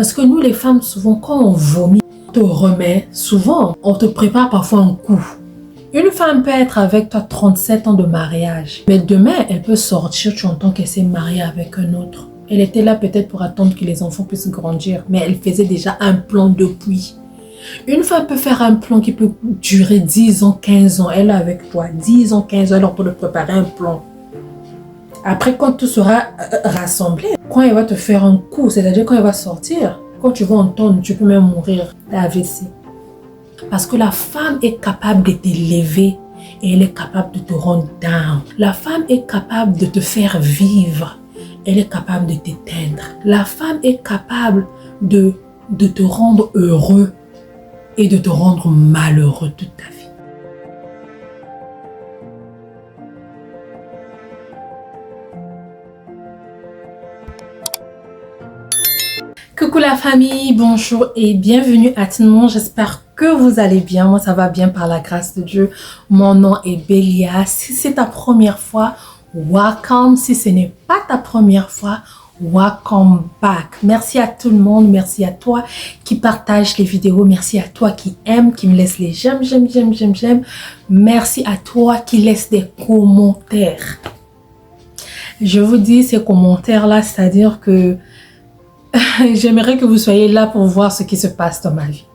Parce que nous, les femmes, souvent, quand on vomit, on te remet, souvent, on te prépare parfois un coup. Une femme peut être avec toi 37 ans de mariage, mais demain, elle peut sortir, tu entends qu'elle s'est mariée avec un autre. Elle était là peut-être pour attendre que les enfants puissent grandir, mais elle faisait déjà un plan depuis. Une femme peut faire un plan qui peut durer 10 ans, 15 ans. Elle est avec toi, 10 ans, 15 ans, elle peut préparer un plan. Après, quand tout sera rassemblé, quand elle va te faire un coup, c'est-à-dire quand elle va sortir, quand tu vas entendre, tu peux même mourir d'AVC. Parce que la femme est capable de t'élever et elle est capable de te rendre down. La femme est capable de te faire vivre. Elle est capable de t'éteindre. La femme est capable de te rendre heureux et de te rendre malheureux toute ta vie. Coucou la famille, bonjour et bienvenue à tout le monde. J'espère que vous allez bien. Moi, ça va bien par la grâce de Dieu. Mon nom est Bélia. Si c'est ta première fois, welcome. Si ce n'est pas ta première fois, welcome back. Merci à tout le monde. Merci à toi qui partage les vidéos. Merci à toi qui aime, qui me laisse les j'aime. Merci à toi qui laisse des commentaires. Je vous dis ces commentaires-là, c'est-à-dire que j'aimerais que vous soyez là pour voir ce qui se passe dans ma vie.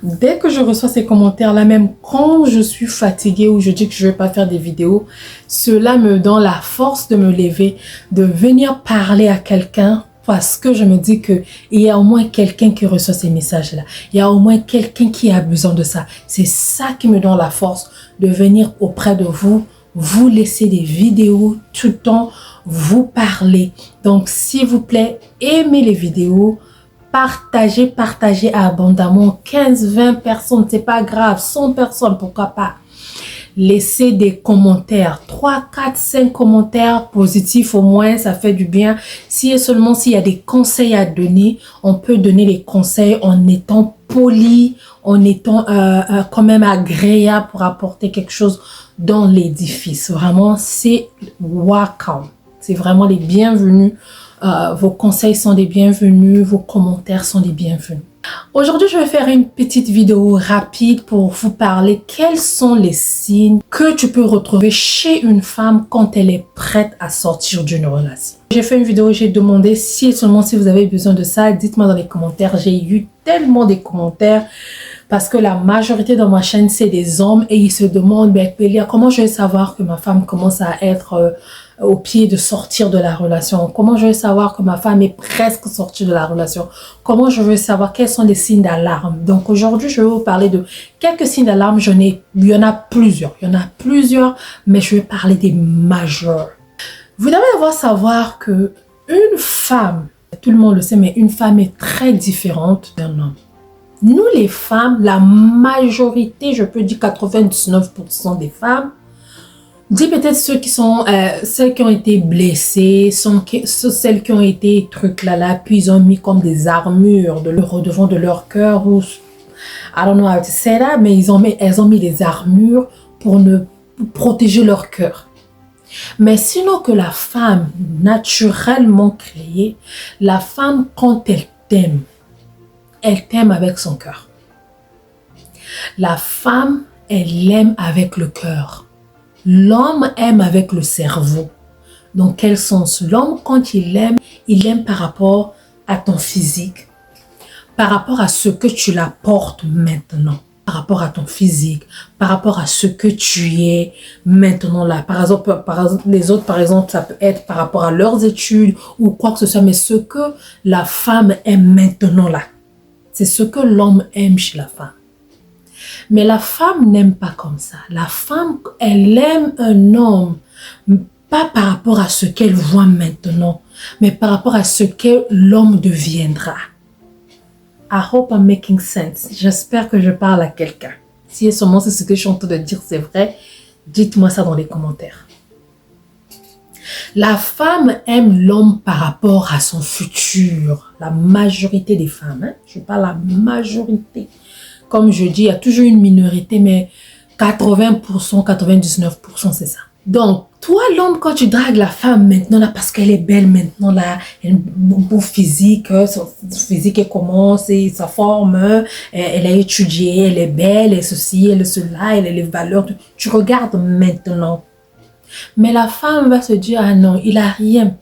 Dès que je reçois ces commentaires-là, même quand je suis fatiguée ou je dis que je ne vais pas faire des vidéos, cela me donne la force de me lever, de venir parler à quelqu'un parce que je me dis qu'il y a au moins quelqu'un qui reçoit ces messages-là. Il y a au moins quelqu'un qui a besoin de ça. C'est ça qui me donne la force de venir auprès de vous, vous laisser des vidéos tout le temps, vous parler. Donc, s'il vous plaît, aimez les vidéos, partagez abondamment. 15, 20 personnes, c'est pas grave. 100 personnes, pourquoi pas. Laissez des commentaires. 3, 4, 5 commentaires positifs au moins, ça fait du bien. Si et seulement s'il y a des conseils à donner, on peut donner les conseils en étant poli, en étant quand même agréable pour apporter quelque chose dans l'édifice. Vraiment, c'est welcome. C'est vraiment les bienvenus. Vos conseils sont les bienvenus. Vos commentaires sont les bienvenus. Aujourd'hui, je vais faire une petite vidéo rapide pour vous parler quels sont les signes que tu peux retrouver chez une femme quand elle est prête à sortir d'une relation. J'ai fait une vidéo, j'ai demandé si et seulement si vous avez besoin de ça, dites-moi dans les commentaires. J'ai eu tellement de commentaires parce que la majorité de ma chaîne, c'est des hommes et ils se demandent, Bélia, comment je vais savoir que ma femme commence à être au pied de sortir de la relation? Comment je vais savoir que ma femme est presque sortie de la relation? Comment je vais savoir quels sont les signes d'alarme? Donc aujourd'hui, je vais vous parler de quelques signes d'alarme. Il y en a plusieurs. Mais je vais parler des majeurs. Vous devez devoir savoir que une femme, tout le monde le sait, mais une femme est très différente d'un homme. Nous les femmes, la majorité, je peux dire 99% des femmes, dis peut-être ceux qui sont, celles qui ont été blessées, celles qui ont été trucs là, puis ils ont mis comme des armures devant de leur cœur ou, I don't know how to say that, mais elles ont mis des armures pour protéger leur cœur. Mais sinon que la femme naturellement créée, la femme quand elle t'aime avec son cœur. La femme, elle aime avec le cœur. L'homme aime avec le cerveau. Dans quel sens? L'homme, quand il aime par rapport à ton physique, par rapport à ce que tu l'apportes maintenant, par rapport à ton physique, par rapport à ce que tu es maintenant là. Par exemple, les autres, par exemple, ça peut être par rapport à leurs études ou quoi que ce soit, mais ce que la femme aime maintenant là, c'est ce que l'homme aime chez la femme. Mais la femme n'aime pas comme ça. La femme, elle aime un homme, pas par rapport à ce qu'elle voit maintenant, mais par rapport à ce que l'homme deviendra. I hope I'm making sense. J'espère que je parle à quelqu'un. Si seulement c'est ce que je suis en train de dire, c'est vrai, dites-moi ça dans les commentaires. La femme aime l'homme par rapport à son futur. La majorité des femmes, hein? Je parle la majorité. Comme je dis, il y a toujours une minorité, mais 80%, 99%, c'est ça. Donc, toi, l'homme, quand tu dragues la femme maintenant, là, parce qu'elle est belle maintenant, là, elle a un beau physique, son physique, elle commence, et sa forme, elle a étudié, elle est belle, elle est ceci, elle est cela, elle a les valeurs. Tu regardes maintenant. Mais la femme va se dire, ah non, il a rien.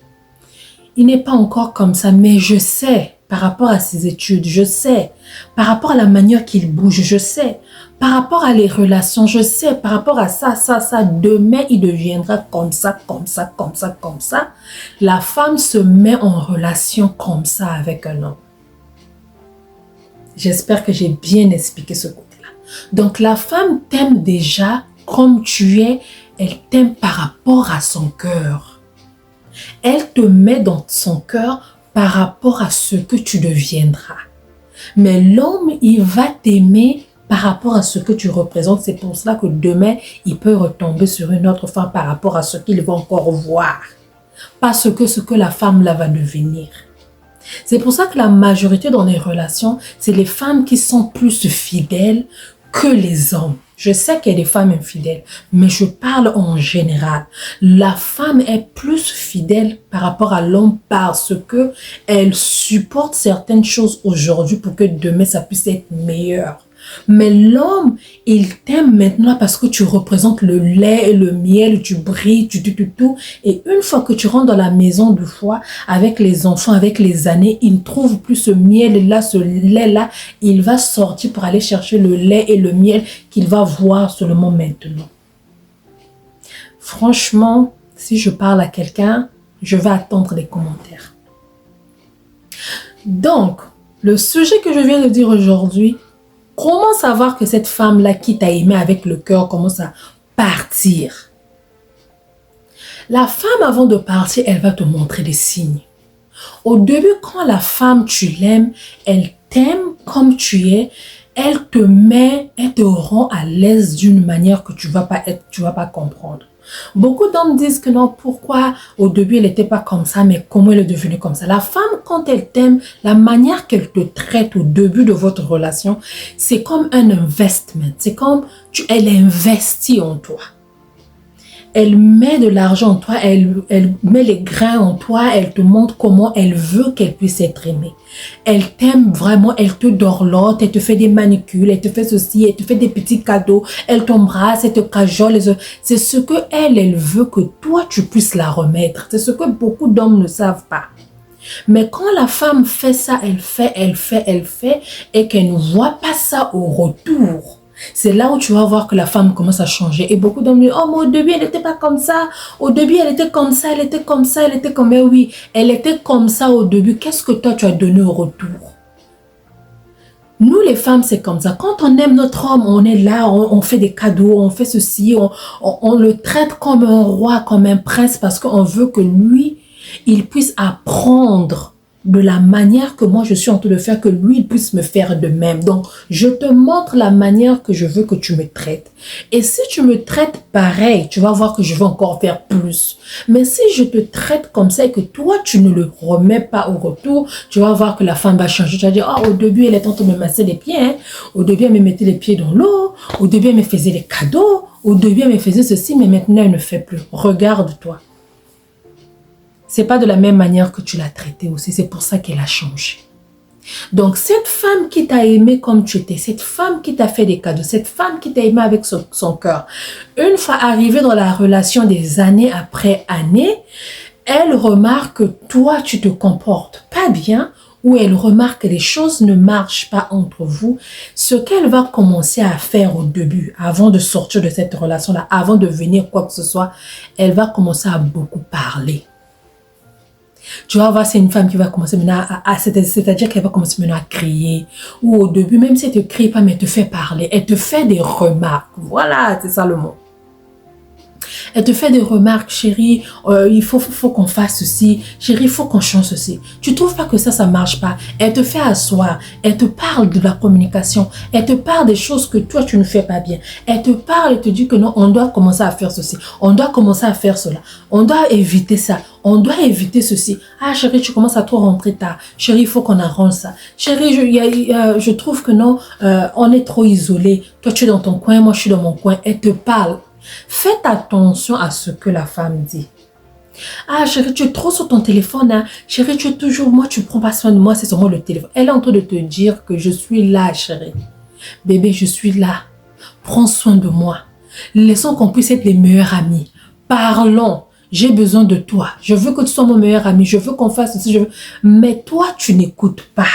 Il n'est pas encore comme ça, mais je sais, par rapport à ses études, je sais, par rapport à la manière qu'il bouge, je sais, par rapport à les relations, je sais, par rapport à ça, demain, il deviendra comme ça, comme ça, comme ça, comme ça. La femme se met en relation comme ça avec un homme. J'espère que j'ai bien expliqué ce côté-là. Donc, la femme t'aime déjà comme tu es, elle t'aime par rapport à son cœur. Elle te met dans son cœur par rapport à ce que tu deviendras. Mais l'homme, il va t'aimer par rapport à ce que tu représentes. C'est pour cela que demain, il peut retomber sur une autre femme par rapport à ce qu'il va encore voir. Pas ce que la femme là va devenir. C'est pour ça que la majorité dans les relations, c'est les femmes qui sont plus fidèles que les hommes. Je sais qu'il y a des femmes infidèles, mais je parle en général. La femme est plus fidèle par rapport à l'homme parce que elle supporte certaines choses aujourd'hui pour que demain ça puisse être meilleur. Mais l'homme, il t'aime maintenant parce que tu représentes le lait et le miel, tu brilles, tout. Et une fois que tu rentres dans la maison de foi, avec les enfants, avec les années, il ne trouve plus ce miel-là, ce lait-là. Il va sortir pour aller chercher le lait et le miel qu'il va voir seulement maintenant. Franchement, si je parle à quelqu'un, je vais attendre les commentaires. Donc, le sujet que je viens de dire aujourd'hui, comment savoir que cette femme-là qui t'a aimé avec le cœur commence à partir? La femme, avant de partir, elle va te montrer des signes. Au début, quand la femme, tu l'aimes, elle t'aime comme tu es, elle te met, elle te rend à l'aise d'une manière que tu vas pas comprendre. Beaucoup d'hommes disent que non, pourquoi au début elle n'était pas comme ça, mais comment elle est devenue comme ça. La femme, quand elle t'aime, la manière qu'elle te traite au début de votre relation, c'est comme un investment. C'est comme elle investit en toi. Elle met de l'argent en toi, elle met les grains en toi, elle te montre comment elle veut qu'elle puisse être aimée. Elle t'aime vraiment, elle te dorlote, elle te fait des manicules, elle te fait ceci, elle te fait des petits cadeaux, elle t'embrasse, elle te cajole. C'est ce que elle veut que toi tu puisses la remettre. C'est ce que beaucoup d'hommes ne savent pas. Mais quand la femme fait ça, elle fait, et qu'elle ne voit pas ça au retour, c'est là où tu vas voir que la femme commence à changer. Et beaucoup d'hommes disent, oh, mais au début, elle n'était pas comme ça. Au début, elle était comme ça, elle était comme ça, elle était comme... Mais oui, elle était comme ça au début. Qu'est-ce que toi, tu as donné au retour? Nous, les femmes, c'est comme ça. Quand on aime notre homme, on est là, on fait des cadeaux, on fait ceci, on le traite comme un roi, comme un prince, parce qu'on veut que lui, il puisse apprendre de la manière que moi je suis en train de faire, que lui il puisse me faire de même. Donc, je te montre la manière que je veux que tu me traites. Et si tu me traites pareil, tu vas voir que je vais encore faire plus. Mais si je te traite comme ça et que toi, tu ne le remets pas au retour, tu vas voir que la femme va changer. Tu vas dire, oh, au début, elle est en train de me masser les pieds. Hein. Au début, elle me mettait les pieds dans l'eau. Au début, elle me faisait des cadeaux. Au début, elle me faisait ceci, mais maintenant, elle ne fait plus. Regarde-toi. C'est pas de la même manière que tu l'as traitée aussi. C'est pour ça qu'elle a changé. Donc, cette femme qui t'a aimé comme tu étais, cette femme qui t'a fait des cadeaux, cette femme qui t'a aimé avec son cœur, une fois arrivée dans la relation des années après années, elle remarque que toi, tu te comportes pas bien, ou elle remarque que les choses ne marchent pas entre vous. Ce qu'elle va commencer à faire au début, avant de sortir de cette relation-là, avant de venir quoi que ce soit, elle va commencer à beaucoup parler. Tu vas voir, c'est une femme qui va commencer maintenant c'est-à-dire qu'elle va commencer maintenant à crier. Ou au début, même si elle ne te crie pas, mais elle te fait parler. Elle te fait des remarques. Voilà, c'est ça le mot. Elle te fait des remarques, chérie, il faut qu'on fasse ceci. Chérie, il faut qu'on change ceci. Tu trouves pas que ça marche pas? Elle te fait asseoir. Elle te parle de la communication. Elle te parle des choses que toi, tu ne fais pas bien. Elle te parle et te dit que non, on doit commencer à faire ceci. On doit commencer à faire cela. On doit éviter ça. On doit éviter ceci. Ah, chérie, tu commences à trop rentrer tard. Chérie, il faut qu'on arrange ça. Chérie, je trouve que non, on est trop isolés. Toi, tu es dans ton coin, moi, je suis dans mon coin. Elle te parle. Faites attention à ce que la femme dit. Ah chérie, tu es trop sur ton téléphone, hein. Chérie, tu es toujours, moi tu prends pas soin de moi, c'est seulement le téléphone. Elle est en train de te dire que je suis là, chérie. Bébé, je suis là. Prends soin de moi. Laissons qu'on puisse être les meilleurs amis. Parlons. J'ai besoin de toi. Je veux que tu sois mon meilleur ami. Je veux qu'on fasse ceci. Mais toi, tu n'écoutes pas.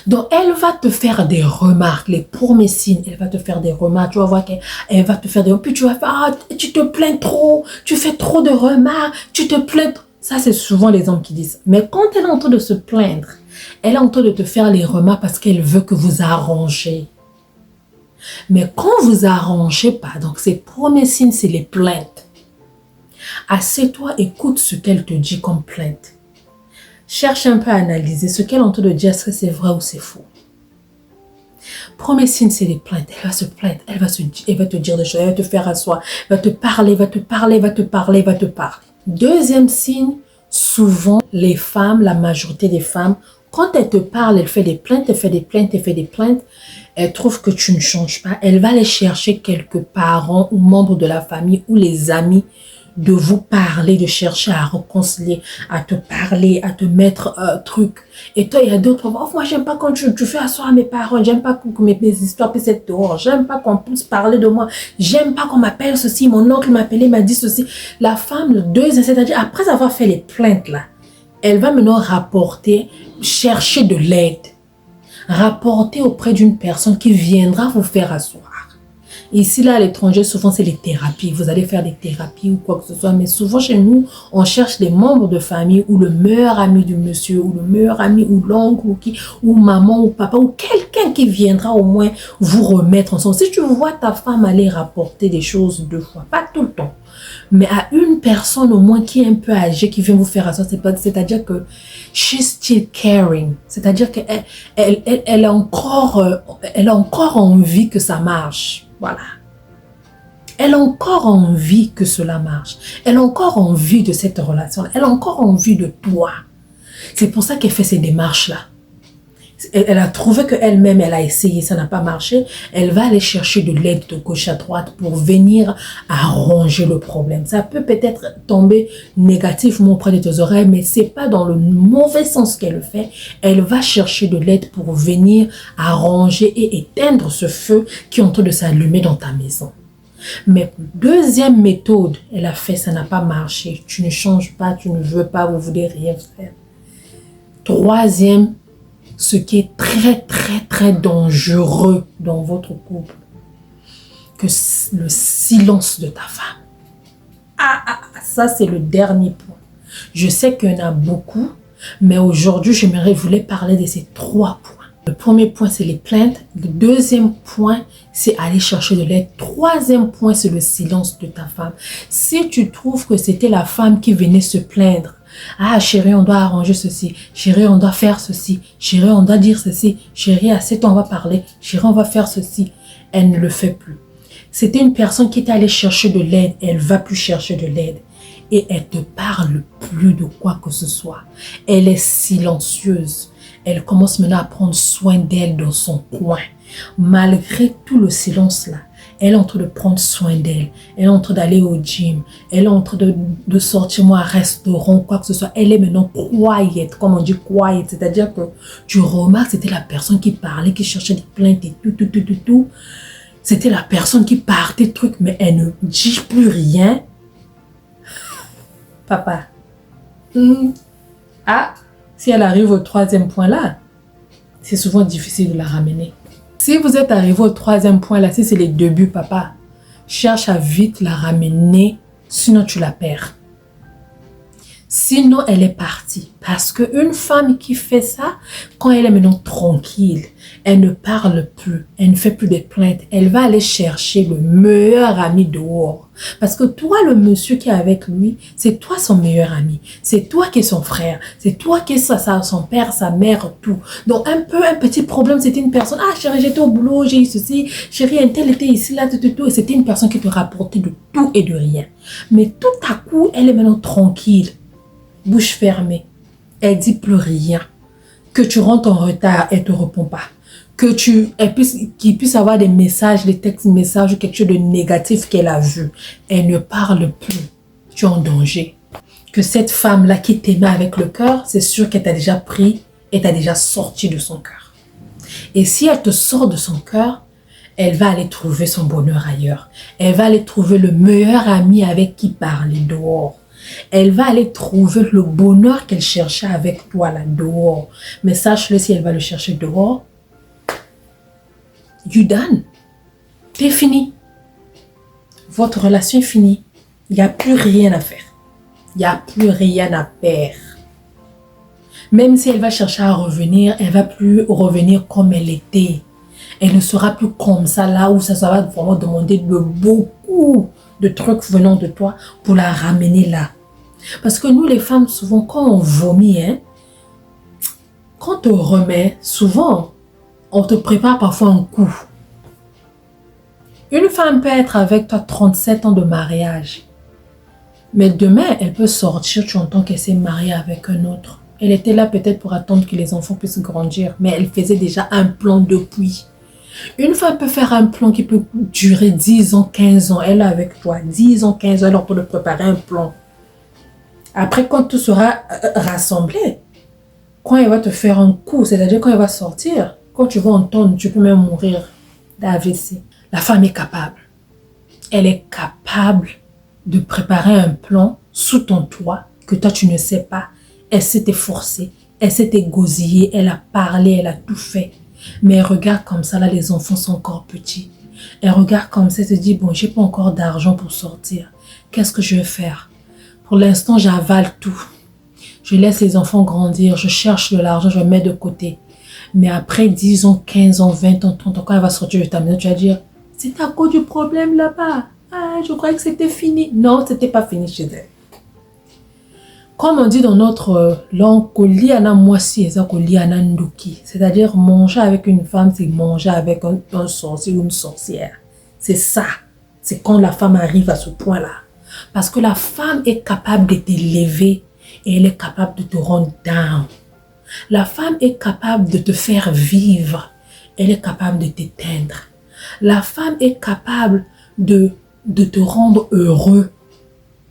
Donc, elle va te faire des remarques. Les premiers signes, elle va te faire des remarques. Tu vas voir qu'elle va te faire des remarques. Puis tu vas faire, ah, tu te plains trop. Tu fais trop de remarques. Tu te plains. Ça, c'est souvent les hommes qui disent. Mais quand elle est en train de se plaindre, elle est en train de te faire les remarques parce qu'elle veut que vous arrangez. Mais quand vous arrangez pas, donc ces premiers signes, c'est les plaintes. Assieds-toi, écoute ce qu'elle te dit comme plainte. Cherche un peu à analyser ce qu'elle est en train de dire, est-ce que c'est vrai ou c'est faux. Premier signe, c'est les plaintes. Elle va se plaindre, elle va te dire des choses, elle va te faire asseoir, elle va te parler, va te parler. Deuxième signe, souvent les femmes, la majorité des femmes, quand elle te parle, elle fait des plaintes, elle trouve que tu ne changes pas. Elle va aller chercher quelques parents ou membres de la famille ou les amis de vous parler, de chercher à réconcilier, à te parler, à te mettre truc. Et toi, il y a d'autres, oh, moi, j'aime pas quand tu fais asseoir mes parents, j'aime pas que mes histoires puissent être dehors, j'aime pas qu'on puisse parler de moi, j'aime pas qu'on m'appelle ceci, mon oncle m'a appelé, m'a dit ceci. La femme, le deuxième, c'est-à-dire, après avoir fait les plaintes là, elle va maintenant rapporter, chercher de l'aide, rapporter auprès d'une personne qui viendra vous faire asseoir. Ici, là, à l'étranger, souvent, c'est les thérapies. Vous allez faire des thérapies ou quoi que ce soit. Mais souvent, chez nous, on cherche des membres de famille ou le meilleur ami du monsieur ou le meilleur ami ou l'oncle ou maman ou papa ou quelqu'un qui viendra au moins vous remettre ensemble. Si tu vois ta femme aller rapporter des choses 2 fois, pas tout le temps, mais à une personne au moins qui est un peu âgée, qui vient vous faire asseoir, c'est-à-dire que she's still caring. C'est-à-dire qu'elle elle a encore envie que ça marche. Voilà. Elle a encore envie que cela marche. Elle a encore envie de cette relation. Elle a encore envie de toi. C'est pour ça qu'elle fait ces démarches-là. Elle a trouvé qu'elle-même, elle a essayé, ça n'a pas marché. Elle va aller chercher de l'aide de gauche à droite pour venir arranger le problème. Ça peut peut-être tomber négativement auprès de tes oreilles, mais c'est pas dans le mauvais sens qu'elle le fait. Elle va chercher de l'aide pour venir arranger et éteindre ce feu qui est en train de s'allumer dans ta maison. Mais deuxième méthode, elle a fait, ça n'a pas marché. Tu ne changes pas, tu ne veux pas, vous voulez rien faire. Troisième, ce qui est très dangereux dans votre couple, que le silence de ta femme. Ça c'est le dernier point. Je sais qu'il y en a beaucoup, mais aujourd'hui, je voulais parler de ces 3 points. Le premier point, c'est les plaintes. Le deuxième point, c'est aller chercher de l'aide. Troisième point, c'est le silence de ta femme. Si tu trouves que c'était la femme qui venait se plaindre, ah chérie, on doit arranger ceci, chérie, on doit faire ceci, chérie, on doit dire ceci, chérie, à 7 ans, on va parler, chérie, on va faire ceci. Elle ne le fait plus. C'était une personne qui était allée chercher de l'aide, elle va plus chercher de l'aide. Et elle te parle plus de quoi que ce soit. Elle est silencieuse. Elle commence maintenant à prendre soin d'elle dans son coin. Malgré tout le silence là, elle est en train de prendre soin d'elle. Elle est en train d'aller au gym. Elle est en train de sortir moi à un restaurant, quoi que ce soit. Elle est maintenant quiet, comme on dit quiet. C'est-à-dire que tu remarques, c'était la personne qui parlait, qui cherchait des plaintes et tout. C'était la personne qui partait truc, mais elle ne dit plus rien. Papa. Si elle arrive au 3e point là, c'est souvent difficile de la ramener. Si vous êtes arrivé au 3e point là, si c'est les débuts, papa, cherche à vite la ramener, sinon tu la perds. Sinon, elle est partie. Parce qu'une femme qui fait ça, quand elle est maintenant tranquille, elle ne parle plus, elle ne fait plus de plaintes, elle va aller chercher le meilleur ami dehors. Parce que toi, le monsieur qui est avec lui, c'est toi son meilleur ami. C'est toi qui es son frère. C'est toi qui es son père, sa mère, tout. Donc, un petit problème, c'était une personne. Ah, chérie, j'étais au boulot, j'ai eu ceci. Chérie, un tel était ici, là, tout. Et c'était une personne qui te rapportait de tout et de rien. Mais tout à coup, elle est maintenant tranquille. Bouche fermée. Elle dit plus rien. que tu rentres en retard, elle ne te répond pas. Qu'il puisse avoir des messages, des textes messages ou quelque chose de négatif qu'elle a vu. Elle ne parle plus. Tu es en danger. Que cette femme-là qui t'aimait avec le cœur, c'est sûr qu'elle t'a déjà pris et t'a déjà sorti de son cœur. Et si elle te sort de son cœur, elle va aller trouver son bonheur ailleurs. Elle va aller trouver le meilleur ami avec qui parler dehors. Elle va aller trouver le bonheur qu'elle cherchait avec toi là dehors. Mais sache-le, si elle va le chercher dehors, you done. T'es fini. Votre relation est finie. Il n'y a plus rien à faire. Il n'y a plus rien à faire. Même si elle va chercher à revenir, elle ne va plus revenir comme elle était. Elle ne sera plus comme ça là où ça va vraiment demander beaucoup de trucs venant de toi pour la ramener là. Parce que nous les femmes, souvent quand on vomit, quand on te remet, souvent on te prépare parfois un coup. Une femme peut être avec toi 37 ans de mariage. Mais demain, elle peut sortir, tu entends qu'elle s'est mariée avec un autre. Elle était là peut-être pour attendre que les enfants puissent grandir, mais elle faisait déjà un plan depuis. Une femme peut faire un plan qui peut durer 10 ans, 15 ans. Elle est avec toi, 10 ans, 15 ans, alors pour le préparer un plan. Après, quand tout sera rassemblé, quand elle va te faire un coup, c'est-à-dire quand elle va sortir, quand tu vas entendre, tu peux même mourir d'AVC. La femme est capable. Elle est capable de préparer un plan sous ton toit que toi tu ne sais pas. Elle s'est efforcée, elle s'est égosillée, elle a parlé, elle a tout fait. Mais elle regarde comme ça, là les enfants sont encore petits. Elle regarde comme ça, elle se dit, bon, j'ai pas encore d'argent pour sortir. Qu'est-ce que je vais faire? Pour l'instant, j'avale tout. Je laisse les enfants grandir, je cherche de l'argent, je mets de côté. Mais après 10 ans, 15 ans, 20 ans, 30 ans, quand elle va sortir de ta maison, tu vas dire, c'est à cause du problème là-bas. Ah, je croyais que c'était fini. Non, c'était pas fini chez elle. Comme on dit dans notre langue, c'est-à-dire manger avec une femme, c'est manger avec un sorcier ou une sorcière. C'est ça. C'est quand la femme arrive à ce point-là. Parce que la femme est capable de t'élever et elle est capable de te rendre down. La femme est capable de te faire vivre. Elle est capable de t'éteindre. La femme est capable de te rendre heureux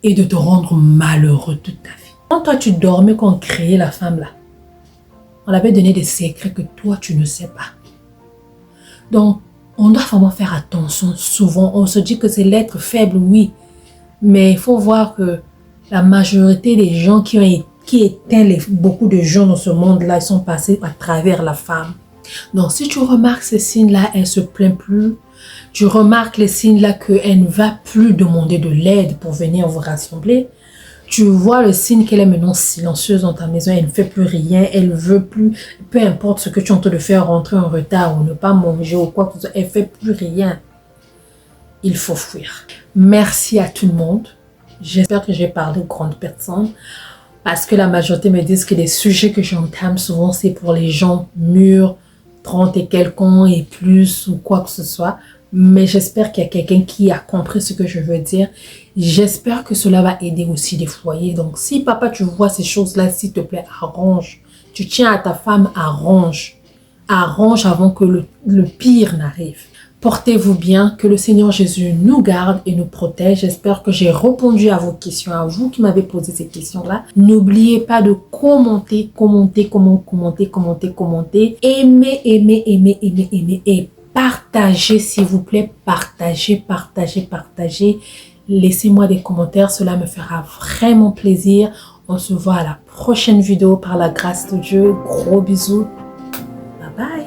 et de te rendre malheureux toute ta vie. Quand toi tu dormais, quand on créait la femme là, on avait donné des secrets que toi tu ne sais pas. Donc on doit vraiment faire attention. Souvent on se dit que c'est l'être faible, oui, mais il faut voir que la majorité des gens qui éteignent beaucoup de gens dans ce monde là, ils sont passés à travers la femme. Donc si tu remarques ces signes là, elle se plaint plus. Tu remarques les signes là qu'elle ne va plus demander de l'aide pour venir vous rassembler. Tu vois le signe qu'elle est maintenant silencieuse dans ta maison. Elle ne fait plus rien. Elle ne veut plus. Peu importe ce que tu es en train de faire, rentrer en retard ou ne pas manger ou quoi que ce soit. Elle ne fait plus rien. Il faut fuir. Merci à tout le monde. J'espère que j'ai parlé aux grandes personnes. Parce que la majorité me disent que les sujets que j'entame souvent, c'est pour les gens mûrs, 30 et quelques ans et plus ou quoi que ce soit. Mais j'espère qu'il y a quelqu'un qui a compris ce que je veux dire. J'espère que cela va aider aussi les foyers. Donc, si papa, tu vois ces choses-là, s'il te plaît, arrange. Tu tiens à ta femme, arrange. Arrange avant que le pire n'arrive. Portez-vous bien, que le Seigneur Jésus nous garde et nous protège. J'espère que j'ai répondu à vos questions, à vous qui m'avez posé ces questions-là. N'oubliez pas de commenter. Aimez et partagez, s'il vous plaît. Partagez. Laissez-moi des commentaires, cela me fera vraiment plaisir. On se voit à la prochaine vidéo par la grâce de Dieu. Gros bisous. Bye bye.